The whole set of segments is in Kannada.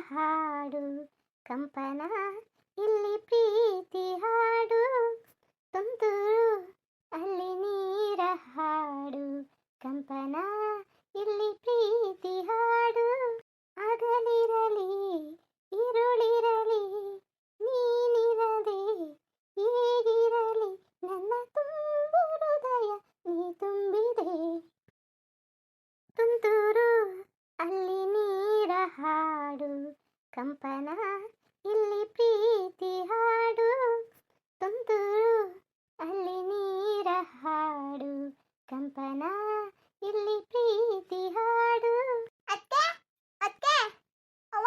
ಹಾಡು ಕಂಪನ ಇಲ್ಲಿ ಪ್ರೀತಿ ಹಾಡು ತುಂತುರು ಅಲ್ಲಿ ನೀರ ಹಾಡು ಕಂಪನ ಇಲ್ಲಿ ಪ್ರೀತಿ ಹಾಡು ಹಗಲಿರಲಿ ഇരുളിರಲಿ ನೀನಿರದೆ ಹೇಗಿರಲಿ ನನ್ನ ತುಂಬು ಹೃದಯ ನೀ ತುಂಬಿದೆ ತುಂತುರು ಅಲ್ಲಿ ನೀರ ಹಾಡು ಕಂಪನ ಇಲ್ಲಿ ಪ್ರೀತಿ ಹಾಡು ತುಂತುರು ಅಲ್ಲಿ ನೀರ ಹಾಡು ಕಂಪನ ಇಲ್ಲಿ ಪ್ರೀತಿ ಹಾಡು. ಅತ್ತೆ ಅತ್ತೆ ಅವ್ವ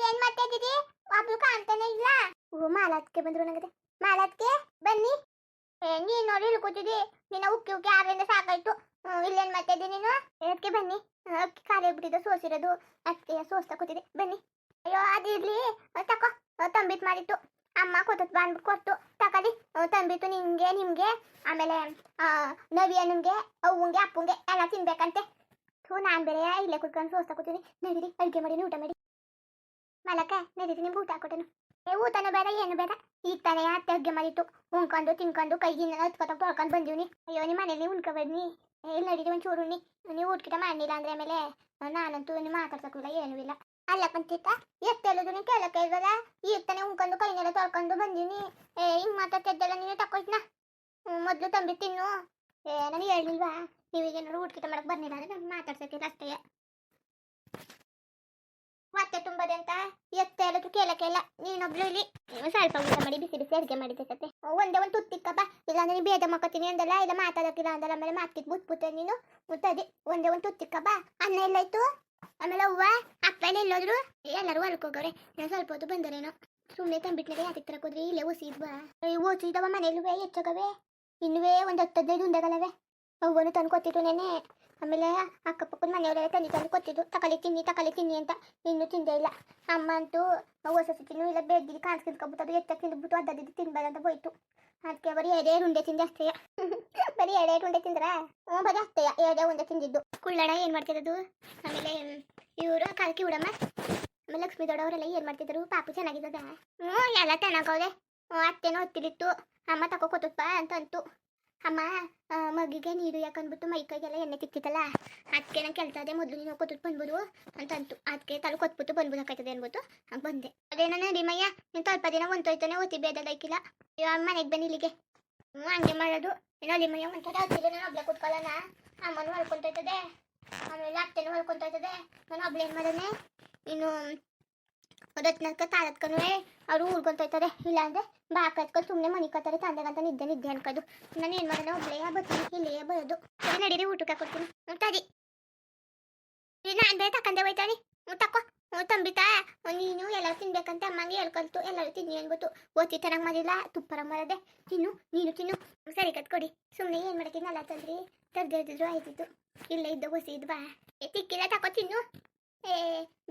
ಏನ್ ಮಾಡ್ತಾ ಇದ್ದೀರಿ? ಒಬ್ಳು ಕಾಣ್ತಾನೆ ಇಲ್ಲ. ಓ ಮಾಲತ್ಗೆ ಬಂದ್ರು ನನಗದೆ. ಮಾಲತ್ಗೆ ಬನ್ನಿ. ನೀನ್ ನೋಡಿ ಇಲ್ಲಿ ಕೂತಿದ್ದಿ. ನಿನ್ನ ಉಕ್ಕಿ ಉಕ್ಕಿ ಆರಿಂದ ಸಾಕಾಯ್ತು. ಇಲ್ಲೇನ್ ಮಾಡ್ತಾ ಇದ್ದೀನಿ ನೀನು? ಅದಕ್ಕೆ ಬನ್ನಿ. ಅಕ್ಕಿ ಖಾಲಿ ಆಗ್ಬಿಟ್ಟಿದ್ದು ಸೋಸಿರೋದು ಅದಕ್ಕೆ ಸೋಸ್ತಾ ಕೂತಿದ್ದೆ. ಬನ್ನಿ. ಅಯ್ಯೋ ಅದಿರ್ಲಿ ತಕೋ. ತಂಬಿತ್ ಮಾಡಿತ್ತು ಅಮ್ಮ ಕೊತ್ತತ್ ಬಂದ್ಬಿಟ್ಟು ಕೊಟ್ಟು ತಕಲಿ. ತಂಬಿತ್ತು ನಿಂಗೆ ನಿಮ್ಗೆ ಆಮೇಲೆ ನವಿಯನ್ಗೆ ಅವ್ವಂಗೆ ಅಪ್ಪಂಗೆ ಎಲ್ಲ ತಿನ್ಬೇಕಂತೆ. ನಾನ್ ಬೇರೆ ಇಲ್ಲೇ ಕುತ್ಕೊಂಡು ಸೋಸ್ತಾ ಕೂತೀನಿ. ನಡೀರಿ ಅಡುಗೆ ಮಾಡಿ ಊಟ ಮಾಡಿ. ಮಲಕ ನಡೀರಿ ನಿಮ್ಗೆ ಊಟ ಹಾಕೊಟ್ಟನು. ಊಟನೂ ಬೇಡ ಏನು ಬೇಡ. ಈಗ ತಾನೇ ಅತ್ತೆ ಅಡುಗೆ ಮಾಡಿತ್ತು. ಉಣ್ಕೊಂಡು ತಿನ್ಕೊಂಡು ಕೈಗಿನ ಹತ್ಕೊತ ತೊಳ್ಕೊಂಡು ಬಂದೀವಿ. ಅಯ್ಯೋ ನಿಮ್ಮ ಮನೇಲಿ ಉಣ್ಕೊಬೇಡಿ. ಇಲ್ಲಿ ನಡೀರಿ ಒಂಚೂರು ನೀವು ಊಟಕಿಟ ಮಾಡಿಲ್ಲ ಅಂದ್ರೆ ಆಮೇಲೆ ನಾನಂತೂ ನೀವು ಮಾತಾಡ್ಸಕ್ಕಿಲ್ಲ ಏನೂ ಇಲ್ಲ. ಅಲ್ಲಕ್ಕಂತಿತ್ತ ಎತ್ತೆಲ್ಲದು ನೀವು ಕೇಳಕ್ಕೆ ಇಲ್ವಲ್ಲ. ಈಗ ತಾನೇ ಉಣ್ಕೊಂಡು ಕೈನೆಲ್ಲ ತೊಳ್ಕೊಂಡು ಬಂದೀನಿ. ಹಿಂಗೆ ಮಾತಾಡ್ತಿದ್ದಲ್ಲ ನೀನು ತಕೊಯ್ತನ. ಮೊದಲು ತಂಬಿ ತಿನ್ನು. ನನಗೆ ಹೇಳಿಲ್ವಾ ನೀವೀಗೇನಾದ್ರು ಊಟಕಿಟ ಮಾಡಕ್ಕೆ ಬರ್ನಿಲ್ಲ ಅಂದ್ರೆ ನಾನು ಮಾತಾಡ್ಸಕ್ಕಿಲ್ಲ ಅಷ್ಟೇ. ಮತ್ತೆ ತುಂಬದೆ ಅಂತ ಎತ್ತೆ ಎಲ್ಲದು ಕೇಳಕ್ಕೆ ಇಲ್ಲ. ನೀನೊಬ್ಳು ಇಲ್ಲಿ ಸ್ವಲ್ಪ ಊಟ ಮಾಡಿ ಬಿಸಿ ಬಿಸಿ ಅಡುಗೆ ಮಾಡಿದ್ದಕ್ಕೆ ಒಂದೇ ಒಂದು ತುತ್ತಿಕ್ಕಪ್ಪ. ಇಲ್ಲಾಂದ್ರೆ ನೀನು ಬೇದ ಮಕ್ಕತ್ತೀನಿ ಅಂದಲ್ಲ ಇಲ್ಲ ಮಾತಾಡಕ್ಕಿಲ್ಲ ಅಂದಲ್ಲ. ಆಮೇಲೆ ಮಾತ್ಕಿತ್ ಬುಟ್ಬಿಟ್ಟೆ ನೀನು ಮುತ್ತದಿ. ಒಂದೇ ಒಂದು ತುತ್ತಿಕ್ಕಪ್ಪ. ಅನ್ನ ಎಲ್ಲಾಯ್ತು? ಆಮೇಲೆ ಅವ್ವ ಅಪ್ಪ ಎಲ್ಲ ಎಲ್ಲೋದ್ರು? ಎಲ್ಲರೂ ಹೊಲಕ್ಕೆ ಹೋಗವ್ರೆ. ನಾನು ಸ್ವಲ್ಪ ಹೊತ್ತು ಬಂದರೇನೋ. ಸುಮ್ಮನೆ ತಂಬಿಟ್ನಾಗ ಯಾಕೆ ತರಕೋದ್ರಿ? ಇಲ್ಲೇ ಓಸಿದ್ವಾ? ಓಸಿದವ ಮನೇಲುವೆ ಹೆಚ್ಚಗವೆ. ಇನ್ನುವೇ ಒಂದು 10-15 ಉಂಡೆಗಳವೆ. ಅವ್ವನು ತಂದು ಕೊಟ್ಟಿದ್ದು ನೆನೆ. ಆಮೇಲೆ ಅಕ್ಕಪಕ್ಕದ ಮನೆಯವರೆಲ್ಲ ತಂದು ಕೊಟ್ಟಿದ್ದು ತಕಲಿ ತಿನ್ನಿ ಅಂತ. ಇನ್ನೂ ತಿಂದೇ ಇಲ್ಲ. ಅಮ್ಮ ಅಂತೂ ಹೊಸ ತಿನ್ನು ಇಲ್ಲ ಬೆದ್ದಿದ್ದು ಕಾಣಿಸ್ಕೊಂಡ್ಕೊಬಿಟ್ಟು ಎತ್ತ ತಿಂದ್ಬಿಟ್ಟು ಅದ್ದದ್ದು ತಿನ್ಬಾರ್ದಂತ ಹೋಯ್ತು. ಅದಕ್ಕೆ ಬರೀ 2 ಉಂಡೆ ತಿಂದೆ ಅಷ್ಟೇ. ಬರೀ 2 ಉಂಡೆ ತಿಂದ್ರ? ಬರೀ ಅಷ್ಟೇ 2 ಉಂಡೆ ತಿಂದಿದ್ದು. ಕುಳ್ಳಣ ಏನು ಮಾಡ್ತಿರೋದು? ಆಮೇಲೆ ಇವರು ಕಾಲಕಿ ಉಡಮ್ಮ ಆಮೇಲೆ ಲಕ್ಷ್ಮೀ ದೊಡ್ಡವರೆಲ್ಲ ಏನು ಮಾಡ್ತಿದ್ರು? ಪಾಪು ಚೆನ್ನಾಗಿದ್ದದ? ಎಲ್ಲ ಚೆನ್ನಾಗವ್ರೆ. ಅತ್ತೆನೂ ಹೊತ್ತಿಲಿತ್ತು. ಅಮ್ಮ ತಕೋ ಕೊತ್ತಪ್ಪ ಅಂತಂತು. ಅಮ್ಮ ಮಗಿಗೆ ನೀರು ಯಾಕಂದ್ಬಿಟ್ಟು ಮೈಕೈಗೆಲ್ಲ ಎಣ್ಣೆ ತಿಕ್ತಿತ್ತಲ್ಲ. ಅದಕ್ಕೆ ನಂಗೆ ಕೆಲಸ ಅದೇ ಮೊದಲು ನೀನು ಕೊಟ್ಟು ಬಂದ್ಬೋದು ಅಂತಂತು. ಅದಕ್ಕೆ ತಲೆ ಕೊತ್ಬಿಟ್ಟು ಬಂದ್ಬೋದಾಗ್ತದೆ ಅನ್ಬಿಟ್ಟು ಹಂಗೆ ಬಂದೆ. ಅದೇನ ನಡಿಮಯ್ಯ ನೀನು ಸ್ವಲ್ಪ ದಿನ ಹೊಂತೋಯ್ತಾನೆ ಓತಿ ಬೇದಲ್ಲೈಕಿಲ್ಲ. ಮನೆಗೆ ಬನ್ನಿ ಇಲ್ಲಿಗೆ. ಹಂಗೆ ಮಾಡೋದು. ನಡಿಮಯ್ಯ ಒಂಥರ ಹತ್ತಿರ ನಾನು ಒಬ್ಳೆ ಕೂತ್ಕೊಳ್ಳೋಣ. ಅಮ್ಮನೂ ಹೊಲ್ಕೊಂತೋಯ್ತದೆ ಆಮೇಲೆ ಅತ್ತೆನೂ ಹೊಲ್ಕೊಂತೋಯ್ತದೆ. ನಾನು ಒಬ್ಳೆ ಏನು ಮಾಡೋಣ? ಇನ್ನು ಹೊದತ್ನಕ ತಾಳತ್ಕನೂ ಅವರು ಊರ್ಕೊಂತೋಯ್ತಾರೆ. ಇಲ್ಲಾಂದ್ರೆ ಬಾಕ ಹತ್ಕೊಂಡು ಸುಮ್ಮನೆ ಮನೆ ಕತ್ತಾರೆ. ತಂದೆಗಂತ ನಿದ್ದೆ ಅನ್ಕೋದು. ನಾನು ಏನು ಮಾಡೋಣ? ಒಬ್ಳೆಯ ಬರ್ತೀನಿ, ಇಲ್ಲಿಯೇ ಬರೋದು. ಸರಿ ನಡೀರಿ ಊಟಕ್ಕೆ ಕೊಡ್ತೀನಿ. ತಡಿ ನಾನು ಬೇರೆ ತಕ್ಕಂದೆ ಹೋಯ್ತಾನೆ. ತಕೋ ತಂಬಿತಾ. ನೀನು ಎಲ್ಲರೂ ತಿನ್ಬೇಕಂತ ಅಮ್ಮಂಗೆ ಹೇಳ್ಕೊಳ್ತು. ಎಲ್ಲರೂ ತಿನ್ನಿ ಅನ್ಬಿಟ್ಟು ಓತಿ ಚೆನ್ನಾಗಿ ಮಾಡಿಲ್ಲ. ತುಪ್ಪರಂಗೆ ಮಾಡೋದೆ. ನೀನು ತಿನ್ನು. ಸರಿ ಕತ್ಕೊಡಿ. ಸುಮ್ಮನೆ ಏನು ಮಾಡ್ತೀನಿ ಅಲ್ಲ ತಂದ್ರಿ ತೆಗ್ದಿದ್ರು ಆಯ್ತಿತ್ತು. ಇಲ್ಲೇ ಇದ್ದು ಹೊಸಿದ್ವಾ ತಿಕ್ಕಿಲ್ಲ. ತಕೋ ತಿನ್ನು.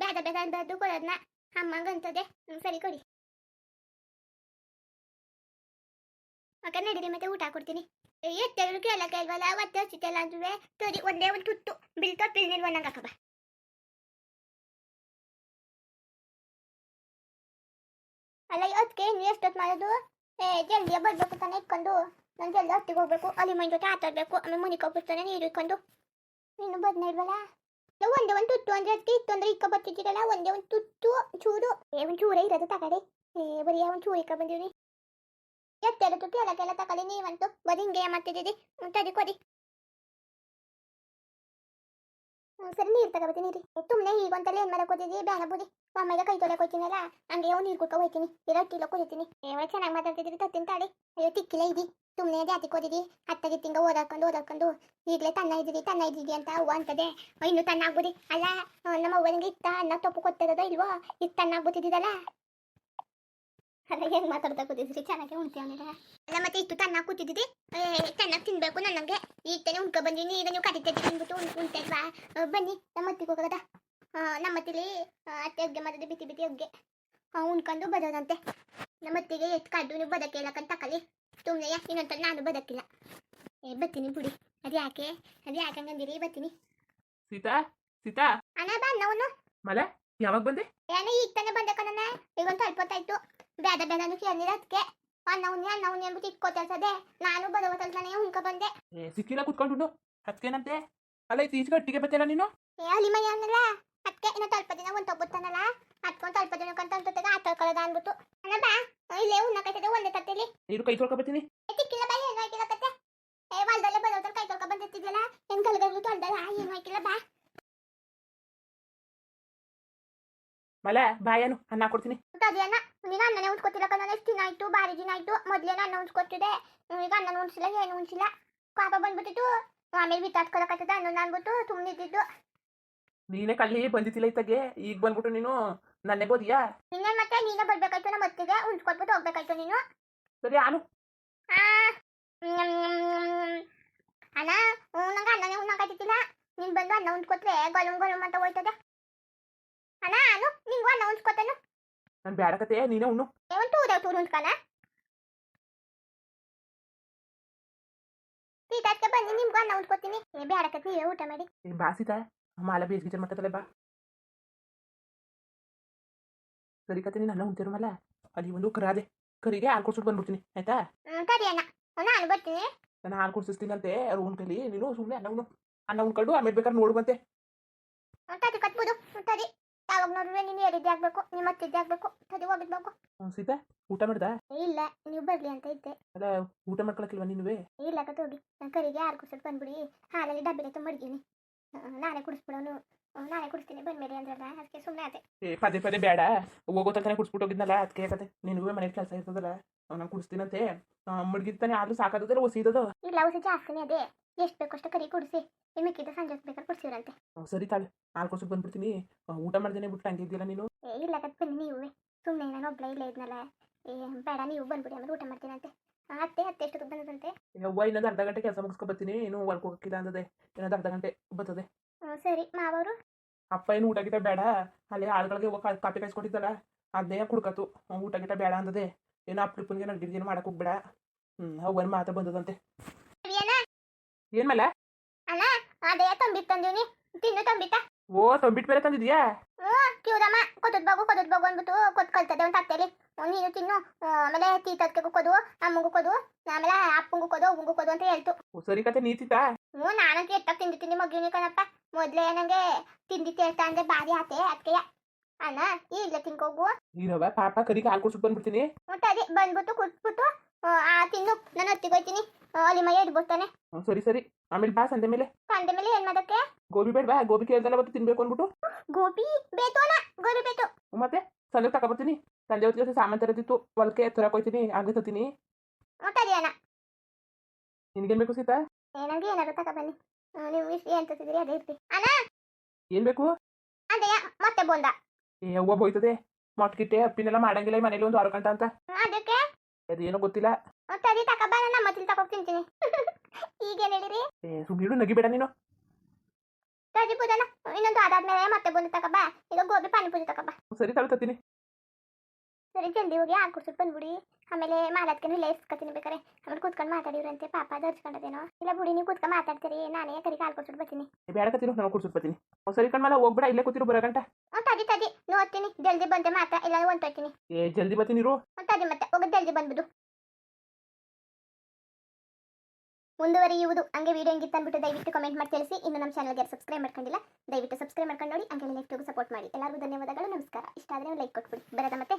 ಬೇಡ ಅನ್ಬಾರ್ದು ಕೊಡೋದನ್ನ ಅಮ್ಮಂಗಂತದೆ. ಸರಿ ಕೊಡಿ. ಅಕ್ಕ ನಡೀರಿ ಮತ್ತೆ ಊಟ ಕೊಡ್ತೀನಿ. ಎತ್ತೆಲ್ಲರೂ ಕೇಳಕ್ಕೆ ಇಲ್ವಲ್ಲ. ಒತ್ತೆ ಹಚ್ಚಿತೆಲ್ಲ ಅಂದ್ರೆ ತಡಿ ಒಂದೇ ಒಂದು ತುತ್ತು ಬಿಳ್ತೋ ಪಿಳ್ನಿಲ್ವ ನಂಗೆ ಅಕ್ಕ ಬಾ. ಅಲ್ಲ ಅದಕ್ಕೆ ಇನ್ನು ಎಷ್ಟೊತ್ತು ಮಾಡೋದು? ಜಲ್ದಿಯ ಬರ್ಬೇಕು ತಾನೆ ಇಟ್ಕೊಂಡು. ನಾನು ಜಲ್ದಿ ಹೊತ್ತಿಗೆ ಹೋಗ್ಬೇಕು. ಅಲ್ಲಿ ಮೈ ಜೊತೆ ಆಟಾಡಬೇಕು. ಆಮೇಲೆ ಮನೆ ಕಪ್ಪಿಸ್ತಾನೆ ನೀರು ಇಟ್ಕೊಂಡು. ನೀನು ಬದನೇ ಇಲ್ವಲ್ಲ. ಒಂದೇ ಒಂದು ತುತ್ತು ಅಂದ್ರೆ ಅದಕ್ಕೆ ಇತ್ತು ಅಂದ್ರೆ ಇಕ್ಕ ಬರ್ತಿದ್ದೀರಲ್ಲ. ಒಂದೇ ಒಂದು ತುತ್ತು ಚೂರು. ಒಂದು ಚೂರೇ ಇರೋದು ತಗಡೆ. ಬರೀ ಒಂದು ಚೂರು ಇಕ್ಕ ಬಂದೀವಿ. ಎತ್ತೆಲ್ಲದು ಕೇಳಕ್ಕೆಲ್ಲ ತಗೊಳ್ಳಿ. ನೀವಂತೂ ಬರೀ ಹಿಂಗೆ ಮಾಡ್ತಿದ್ದೀರಿ. ತಡಿ ಕೊಡಿ. ಸರಿ ನೀರು ತಗೋಬತ್ತೀನಿ ರೀ. ಸುಮ್ಮನೆ ಈಗೊಂತಲ್ಲ ಏನು ಮಾಡಕ್ಕೆ ಹೋಗಿದ್ದೀವಿ? ಬ್ಯಾನ ಬುದಿ ಅಮ್ಮಗೆ ಕೈ ತೊಳೆಗೆ ಹೋಗ್ತೀನಲ್ಲ. ಹಂಗೆ ನೀರು ಕುಡ್ಕೊ ಹೋಗ್ತೀನಿ. ಇಲ್ಲ ಕಿಲೋ ಕುಡಿತೀನಿ. ಚೆನ್ನಾಗಿ ಮಾತಾಡ್ತಿದ್ದೀರಿ. ತತ್ತಿನ ತಾಡಿ. ಅಯ್ಯೋ ತಿಕ್ಕಿಲ್ಲ ಇದಿ. ಸುಮ್ಮನೆ ಜಾತಿ ಕೋದಿದಿ. ಅತ್ತಗಿತ್ತಿಂಗ ಓದಾಡ್ಕೊಂಡು ಈಗಲೇ ತನ್ನ ಇದ್ದೀರಿ ಅಂತ ಅವ್ವ ಅಂತದೆ. ಇನ್ನು ತನ್ನ ಆಗ್ಬೋದಿ ಅಲ್ಲ. ನಮ್ಮ ಅವ್ವನಿಗೆ ಇತ್ತ ಅನ್ನ ತಪ್ಪು ಕೊತ್ತಿರೋದ ಇಲ್ವೋ? ಇತ್ತು ತನ್ನ ಆಗ್ಬೋತಿದ್ದಿದ್ದಲ್ಲ. ಅಲ್ಲ ಹೆಂಗೆ ಮಾತಾಡ್ತಾ ಕೂತಿದ್ರಿ? ಚೆನ್ನಾಗಿ ಉಣ್ತೀವನಿರ ಅಲ್ಲ. ಮತ್ತೆ ಇಷ್ಟು ತನ್ನ ಕೂತಿದ್ದಿದ್ದಿ. ಚೆನ್ನಾಗಿ ತಿನ್ಬೇಕು. ನನಗೆ ಈಗ ತಾನೇ ಉಣ್ಕೊ ಬಂದೀನಿ. ಈಗ ನೀವು ಕಟ್ಟಿದ್ದೆ ತಿನ್ಬಿಟ್ಟು ಉಣ್ತೇಲ್ವಾ? ಬನ್ನಿ ನಮ್ಮ ಅತ್ತಿಗೆ ಹೋಗೋದ. ನಮ್ಮ ಅತ್ತಿಲಿ ಅತ್ತೆ ಅಗ್ಗೆ ಮಾಡಿದೆ ಬಿಸಿ ಅಗ್ಗೆ ಉಣ್ಕೊಂಡು ಬರೋದಂತೆ. ನಮ್ಮ ಅತ್ತಿಗೆ ಎಷ್ಟು ಕಾಯ್ದು ನೀವು ಬದಕ್ಕೆ ಹೇಳಕ್ಕಂತ ತಕಲಿ. ಸುಮ್ಮನೆ ಇನ್ನೊಂದು ನಾನು ಬದಕಿಲ್ಲ. ಬರ್ತೀನಿ ಬಿಡಿ. ಅದು ಯಾಕೆ ಹಂಗಂದಿರಿ? ಬರ್ತೀನಿ. ಸೀತಾ ಸೀತಾ ಅಣ್ಣ ಬಾ ಅನ್ನವನು ಮಲೆ ಯಾವಾಗ ಬಂದೆ? ಏನೋ ಈಗ ತಾನೇ ಬಂದೆ ಕಣಣ್ಣ. ಈಗ ಒಂದು ಸ್ವಲ್ಪ ಹೊತ್ತಾಯ್ತು. ಬೇಡ ಬೇಡನು ಕೇಳಿಲ್ಲ ಅದಕ್ಕೆ ಅನ್ನ ಉಣ್ಣಿ ಅಂದ್ಬಿಟ್ಟು ಇಟ್ಕೋತಲ್ಸದೆ. ನಾನು ಬದವತಲ್ತಾನೆ ಉಣ್ಕ ಬಂದೆ. ಸಿಕ್ಕಿಲ್ಲ ಕುತ್ಕೊಂಡು ಅದಕ್ಕೇನಂತೆ? ಅಲ್ಲ ಈಚೆಗೆ ಒಟ್ಟಿಗೆ ಬತ್ತಿಲ್ಲ ನೀನು? ಅಲ್ಲಿ ಮನೆ ಅನ್ನಲ್ಲ ಅದಕ್ಕೆ ಇನ್ನು ಸ್ವಲ್ಪ ದಿನ ಒಂದು ತಗೊತ್ತಾನಲ್ಲ ಅದ್ಕೊಂಡು ಸ್ವಲ್ಪ ದಿನಕ್ಕಂತ ಅಂತಂತದ ಆಟೋಳ್ಕೊಳ್ಳೋದ ಅಂದ್ಬಿಟ್ಟು ಅಣ್ಣ ಬಾ ಇಲ್ಲೇ ಉಣ್ಣಕೈತದೆ ಒಂದೇ ತಟ್ಟೆಲಿ. ನೀರು ಕೈ ತೊಳ್ಕೊ ಬರ್ತೀನಿ. ಸಿಕ್ಕಿಲ್ಲ ಬಾ ಏನು ಹಾಕಿಲ್ಲ ಕತೆ. ಹೊಲ್ದಲ್ಲೇ ಬದವತಲ್ ಕೈ ತೊಳ್ಕೊ ಬಂದಿರ್ತಿದ್ಯಲ್ಲ ಏನ್ ಗಲ್ಗಲ್ಲು ತೊಳ್ದಲ್ಲ ಏನು ಹಾಕಿಲ್ಲ ಬಾ. ಮಲ ಬಾಯನು ಅನ್ನ ಕೊಡ್ತೀನಿ. ಅದೇ ಅನ್ನ ನೀನು ಅನ್ನನೇ ಉಣ್ಸ್ಕೊತಿಲ್ಲ ಕಣ. ಎಷ್ಟು ದಿನ ಆಯ್ತು ಭಾರಿ ದಿನ ಆಯ್ತು. ಮೊದ್ಲೇನ ಅನ್ನ ಉಣ್ಸ್ಕೊತಿದೆ ಈಗ ಅನ್ನನ ಉಣ್ಸಿಲ್ಲ ಏನು ಉಣ್ಸಿಲ್ಲ. ಪಾಪ ಬಂದ್ಬಿಟ್ಟಿತ್ತು ಆಮೇಲೆ ಬಿತ್ತಾಡ್ಕೊಳಕತ್ತದ ಅನ್ನೋದು ಅನ್ಬಿಟ್ಟು ಸುಮ್ಮನೆ ಇದ್ದಿದ್ದು. ನೀನೇ ಕಳ್ಳಿ ಬಂದಿತ್ತಿಲ್ಲ ಇತ್ತಾಗೆ ಈಗ ಬಂದ್ಬಿಟ್ಟು ನೀನು ನನ್ನೇ ಬೋದಿಯಾ? ಇನ್ನೇನ್ ಮತ್ತೆ ನೀನೇ ಬರ್ಬೇಕಾಯ್ತು ನಮ್ಮ ಮತ್ತಿಗೆ ಉಣ್ಸ್ಕೊಟ್ಬಿಟ್ಟು ಹೋಗ್ಬೇಕಾಯ್ತು ನೀನು. ಸರಿ ಆನು ಅಣ್ಣ ನಂಗೆ ಅನ್ನನೇ ಉಣ್ಣಕ್ಕಾಯ್ತಿಲ್ಲ. ನೀನ್ ಬಂದು ಅನ್ನ ಉಣ್ಸ್ಕೊಟ್ರೆ ಗೊಲಮ್ ಗೊಲಮ್ ಅಂತ ಹೋಯ್ತದೆ. ಅಣ್ಣ ನಾನು ನಿಂಗೂ ಅನ್ನ ಉಣ್ಸ್ಕೊತೇನು? ನಾನು ಬೇಡಕತೆ ನೀನೇ ಉಣ್ಣು. ಒಂದು ಟೂರ್ ಉಣ್ಸ್ಕಣ ಸೀತಾಕ್ಕೆ ಬನ್ನಿ ನಿಮ್ಗೂ ಅನ್ನ ಉಣ್ಸ್ಕೊತೀನಿ. ಬೇಡಕತ್ತೆ ನೀವೇ ಊಟ ಮಾಡಿ. ಬಾ ಸೀತಾ ಮಾಲ ಬೇಸ್ಗಿಚರ್ ಮಾಡ್ತದಲ್ಲ ಬಾ. ಸರಿ ಕತೆ ನೀನು ಅನ್ನ ಉಣ್ತಿರಮಲ್ಲ ಅಲ್ಲಿ ಒಂದು ಕರಾದೆ ಕರಿಗೆ ಹಾಲು ಕೊಡ್ಸ್ಬಿಟ್ಟು ಬಂದ್ಬಿಡ್ತೀನಿ ಆಯ್ತಾ? ಸರಿ ಅಣ್ಣ ನಾನು ಬರ್ತೀನಿ. ನಾನು ಹಾಲು ಕೊಡ್ಸಿಸ್ತೀನಂತೆ ಅವ್ರು ಉಣ್ಕಲಿ ನೀನು ಸುಮ್ಮನೆ ಅನ್ನ ಉಣ್ಕೊಂಡು ಆಮೇಲೆ ಬೇಕಾದ್ರೆ ನೋಡು ಬಂತೆ. ತಡಿ ಕಟ್ಬೋದು ತಡಿ. ಯಾವಾಗ ನೋಡಿದ್ರೆ ನೀನು ಹೇಳಿದ್ದೆ ಆಗ್ಬೇಕು ನಿಮ್ಮ ಅತ್ತಿದ್ದೆ ಆಗ್ಬೇಕು. ತಡಿ ಹೋಗಿದ್ಬೇಕು. ಸೀತಾ ಊಟ ಮಾಡ್ದಾ? ಇಲ್ಲ ನೀವು ಬರ್ಲಿ ಅಂತ ಇದ್ದೆ. ಅಲ್ಲ ಊಟ ಮಾಡ್ಕೊಳಕ್ಕಿಲ್ವಾ ನೀನುವೇ? ಇಲ್ಲ ಕತ್ ಹೋಗಿ ನಾನು ಕರಿಗೆ ಹಾಲು ಕುಡ್ಸೋದು ಬಂದ್ಬಿಡಿ. ಹಾಲಲ್ಲಿ ಡಬ್ಬಿಲೆ ತುಂಬಿಡ್ತೀನಿ. ನಾನೇ ಕುಡಿಸ್ಬಿಡೋನು. ನಾನೇ ಕುಡಿಸ್ತೀನಿ ಬಂದ್ಮೇಲೆ ಅಂದ್ರಲ್ಲ ಅದಕ್ಕೆ ಸುಮ್ಮನೆ ಅದೇ. ಪದೇ ಪದೇ ಬೇಡ ಹೋಗೋ ತನಕ ಕುಡಿಸ್ಬಿಟ್ಟು ಹೋಗಿದ್ನಲ್ಲ ಅದಕ್ಕೆ ಕತೆ ನಿನಗೂ ಮನೇಲಿ ಕೆಲಸ ಇರ್ತದಲ್ಲ ನಾನು ಕುಡಿಸ್ತೀನಂತೆ. ಮಡ್ಗಿರ್ತಾನೆ ಆದ್ರೂ ಸಾಕಾದ್ರೆ ಒಸಿದದು. ಇಲ್ಲ ಹೊಸ ಜಾಸ್ತಿನೇ ಅದೇ ಎಷ್ಟು ಬೇಕಷ್ಟು ಕರಿ ಕುಡಿಸಿ ಮಿಕ್ಕಿದ ಸಂಜೆ ಬೇಕಾದ್ರೆ ಕುಡಿಸಿವ್ರಂತೆ. ಸರಿ ತಾಳೆ ಹಾಲು ಕೊಡ್ಸೋಕೆ ಬಂದ್ಬಿಡ್ತೀನಿ. ಊಟ ಮಾಡ್ದೇನೆ ಬಿಟ್ಟು ಹಂಗೆ ಇದ್ದಿಲ್ಲ ನೀನು? ಇಲ್ಲ ಕತ್ ಬನ್ನಿ ನೀವೇ ಸುಮ್ಮನೆ ನಾನು ಒಬ್ಳೆ ಇಲ್ಲೇ ಇದ್ನಲ್ಲ. ಬೇಡ ನೀವು ಬಂದ್ಬಿಡಿ ಆಮೇಲೆ ಊಟ ಮಾಡ್ತೀನಂತೆ. ಅತ್ತೆ ಎಷ್ಟೊತ್ತಿಗೆ ಬಂದದಂತೆ? ಅವ್ವ ಇನ್ನೊಂದು ಅರ್ಧ ಗಂಟೆ ಕೆಲಸ ಮುಗಿಸ್ಕೊ ಬರ್ತೀನಿ. ಇನ್ನು ಹೊರ್ಗೆ ಹೋಗಕ್ಕಿಲ್ಲ ಅಂದದೆ ಇನ್ನೊಂದು ಅರ್ಧ ಗಂಟೆ ಬರ್ತದೆ. ಸರಿ ಮಾವರು ಅಪ್ಪ ಏನು ಊಟ ಗಿಟ ಬೇಡ ಅಲ್ಲಿ ಆಳುಗಳಿಗೆ ಹೋಗಿ ಕಾಪಿ ಕಾಯಿಸ್ಕೊಟ್ಟಿದ್ದಲ್ಲ ಅದನ್ನೇ ಕುಡ್ಕತ್ತು. ಊಟ ಗಿಟ ಬೇಡ ಅಂದದೆ ಏನೋ ಅಪ್ಲಿಪ್ಪನಿಗೆ ನಡ್ಗಿರ್ಗೇನು ಮಾಡಕ್ಕೆ ಹೋಗ್ಬೇಡ. ಅವ್ವನ ಮಾತ ಬಂದದಂತೆ. ಏನ್ ಮೇಲೆ ಅಣ್ಣ ಅದೇ ತಂಬಿಟ್ಟು ತಂದೀನಿ ತಿನ್ನು ತಂಬಿಟ್ಟ. ಓ ತಂಬಿಟ್ಟು ಬೇರೆ ತಂದಿದ್ಯಾ? ಕಿವ್ದಮ್ಮ ಕೊತ್ತದ ಬಾಗು ಅಂದ್ಬಿಟ್ಟು ಕೊತ್ ಕಲ್ತದೆ ಒಂದು ತಟ್ಟೆಲಿ. ನೀನು ತಿನ್ನು ಆಮೇಲೆ ತೀತದ್ಕೆಗೂ ಕೊದು ಅಮ್ಮಗೂ ಕೊದು ಆಮೇಲೆ ಅಪ್ಪಂಗೂ ಕೊದು ಅವ್ವಂಗೂ ಕೊದು ಅಂತ ಹೇಳ್ತು. ಸರಿ ಕತೆ ನೀತಿತಾ? ನಾನಂತೂ ಎತ್ತಾಗ ತಿಂದಿದ್ದೀನಿ ಮಗ್ಗಿನಿ ಕಣಪ್ಪ. ಮೊದ್ಲೇ ನಂಗೆ ತಿಂದಿತ್ತು ಹೇಳ್ತಾ ಅಂದ್ರೆ ಬಾರಿ ಆತೆ ಅದಕ್ಕೆ. ಅಣ್ಣ ಈಗಲೇ ತಿನ್ಕೋಗು. ಇರವ ಪಾಪ ಕರಿಗೆ ಹಾಲು ಕೊಡ್ಸ್ಬಿಟ್ಟು ಬಂದ್ಬಿಡ್ತೀನಿ. ಮತ್ತೆ ಅದೇ ಬಂದ್ಬಿಟ್ಟು ಕುಟ್ಬಿಟ್ಟು ತಿನ್ನು ನಾನು ಹೊತ್ತಿಗೋಯ್ತೀನಿ. ಅಲ್ಲಿ ಮೈ ಎಡ್ಬಿಡ್ತಾನೆ. ಸರಿ ಸರಿ ಆಮೇಲೆ ಬಾ ಸಂಜೆ ಮೇಲೆ. ಸಂಜೆ ಮೇಲೆ ಏನ್ ಮಾಡಕ್ಕೆ? ಗೋಬಿ ಬೇಡವಾ? ಗೋಬಿ ಕೇಳ್ದಲ್ಲ ಅವತ್ತು ತಿನ್ಬೇಕು ಅಂದ್ಬಿಟ್ಟು. ಗೋಬಿ ಬೇತು ಅಣ್ಣ ಗೋಬಿ ಬೇತು. ಮತ್ತೆ ಸಂಜೆ ತಗೊಬರ್ತೀನಿ. ಸಂಜೆ ಹೊತ್ತಿಗೆ ಸಾಮಾನು ತರದಿತ್ತು ಹೊಲಕ್ಕೆ ತರಕ್ ಹೋಯ್ತೀನಿ ಆಗ ತತ್ತೀನಿ. ಸರಿ ಅಣ್ಣ. ನಿನ್ಗೇನ್ ಬೇಕು ಸೀತಾ? ನಂಗೆ ಏನಾದ್ರು ತಗೊಬನ್ನಿ. ನೀವು ಏನ್ ತತ್ತಿದ್ರಿ ಅದೇ ಇರ್ತಿ. ಅಣ್ಣ ಏನ್ ಬೇಕು? ಅದೇ ಮತ್ತೆ ಬೋಂದ. ಅವ್ವ ಬೋಯ್ತದೆ ಮೊಟ್ಕಿಟ್ಟೆ ಅಪ್ಪಿನೆಲ್ಲ ಮಾಡಂಗಿಲ್ಲ ಮನೇಲಿ ಒಂದು 6 ಗಂಟೆ ಅಂತ. ಅದಕ್ಕೆ ಅದೇನೋ ಗೊತ್ತಿಲ್ಲ. ಸರಿ ತಗೊಬ ನನ್ನ ಮತ್ತಿಲ್ ತಗೋ ತಿಂತೀನಿ. ಈಗೇನ್ ಹೇಳಿರಿ? ಸುಮ್ಮೀಡು ನಗಿಬೇಡ ನೀನು. ಸರಿ ಬುದಣ್ಣ ಇನ್ನೊಂದು ಅದಾದ್ಮೇಲೆ ಮತ್ತೆ ಬೋಂದ ತಗೊಬ. ಈಗ ಗೋಬಿ ಪಾನಿಪುರಿ ತಗೊಬ. ಸರಿ ತಾಳು ತತ್ತೀನಿ. ಸರಿ ಜಲ್ದಿ ಹೋಗಿ ಹಾಲು ಕುಡ್ಸ್ಬಿಟ್ಟು ಬಂದ್ಬಿಡಿ. ಆಮೇಲೆ ಮಾಲತ್ಕೇನು ಇಲ್ಲ ಇಸ್ಕೊತೀನಿ ಬೇಕಾರೆ. ಆಮೇಲೆ ಕೂತ್ಕೊಂಡು ಮಾತಾಡಿವ್ರಂತೆ ಪಾಪ ದರ್ಸ್ಕೊಂಡದೇನೋ. ಇಲ್ಲ ಬಿಡಿ ನೀವು ಕೂತ್ಕೊಂಡು ಮಾತಾಡ್ತೀರಿ ನಾನೇ ಕರಿಗೆ ಹಾಲು ಕುಡ್ಸ್ಬಿಟ್ಟು ಬರ್ತೀನಿ. ಬೇಡ ಕತ್ತೀನಿ ನಾನು ಕುಡ್ಸ್ಬಿಟ್ಟು ಬರ್ತೀನಿ. ಸರಿ ಕಣ್ಮಲ್ಲ ಹೋಗ್ಬೇಡ ಇಲ್ಲೇ ಕೂತಿರು ಬರೋ ಗಂಟ. ತಡಿ ನೋಡ್ತೀನಿ ಜಲ್ದಿ ಬಂದೆ ಮಾತಾ ಇಲ್ಲ ಹೊಂಟೋಯ್ತೀನಿ. ಜಲ್ದಿ ಬರ್ತೀನಿ ಇರು. ತಡಿ ಮತ್ತೆ ಹೋಗೋದು ಜಲ್ದಿ ಬಂದ್ಬಿಡು. ಮುಂದುವರಿಯುವುದು ಹಂಗೆ ವಿಡಿಯೋ ಹೆಂಗಿತ್ತು ಅಂದ್ಬಿಟ್ಟು ದಯವಿಟ್ಟು ಕಮೆಂಟ್ ಮಾಡಿ ತಿಳಿಸಿ. ಇನ್ನು ನಮ್ಮ ಚಾನಲ್ಗೆ ಸಬ್ಸ್ಕ್ರೈಬ್ ಮಾಡ್ಕೊಂಡಿಲ್ಲ ದಯವಿಟ್ಟು ಸಬ್ಸ್ಕ್ರೈಬ್ ಮಾಡ್ಕೊಂಡು ನೋಡಿ. ಹಂಗೆ ನೆಕ್ಸ್ಟ್ ಸಪೋರ್ಟ್ ಮಾಡಿ. ಎಲ್ಲರಿಗೂ ಧನ್ಯವಾದಗಳು ನಮಸ್ಕಾರ. ಇಷ್ಟ ಆದರೆ ಲೈಕ್ ಕೊಟ್ಬಿಡಿ ಬರೋದ ಮತ್ತೆ.